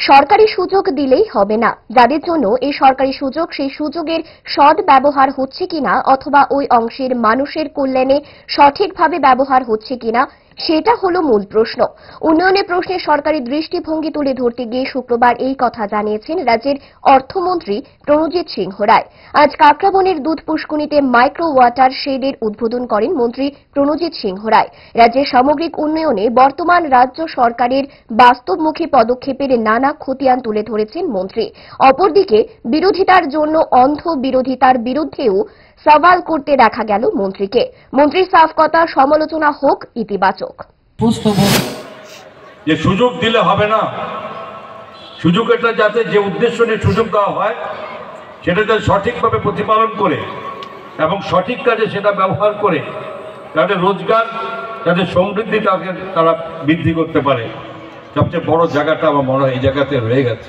সরকারি সুযোগ দিলেই হবে না, যাদের জন্য এই সরকারি সুযোগ সেই সুযোগের সৎ ব্যবহার হচ্ছে কিনা অথবা ওই অংশের মানুষের কল্যাণে সঠিকভাবে ব্যবহার হচ্ছে কিনা সেটা হলো মূল প্রশ্ন। উন্নয়নের প্রশ্নে সরকারি দৃষ্টিভঙ্গি তুলে ধরতে গিয়ে শুক্রবার এই কথা জানিয়েছেন রাজ্যের অর্থমন্ত্রী প্রণজিৎ সিংহ রায়। আজ কাকরাবনের দুধ পুষ্কুনিতে মাইক্রো ওয়াটার শেডের উদ্বোধন করেন মন্ত্রী প্রণজিৎ সিংহ রায়। রাজ্যের সামগ্রিক উন্নয়নে বর্তমান রাজ্য সরকারের বাস্তবমুখী পদক্ষেপের নানা খতিয়ান তুলে ধরেছেন মন্ত্রী। অপরদিকে বিরোধিতার জন্য অন্ধ বিরোধিতার বিরুদ্ধেও সওয়াল করতে দেখা গেল মন্ত্রীকে। মন্ত্রীর সাফ কথা, সমালোচনা হোক ইতিবাচক। যে সুযোগ দিলে হবে না, সুযোগটা যাতে যে উদ্দেশ্য নিয়ে সুযোগ দেওয়া হয় সেটা যাতে সঠিকভাবে প্রতিপালন করে এবং সঠিক কাজে সেটা ব্যবহার করে তাদের রোজগার, তাদের সমৃদ্ধি তারা বৃদ্ধি করতে পারে। সবচেয়ে বড় জায়গাটা আমার মনে হয় এই জায়গাতে রয়ে গেছে।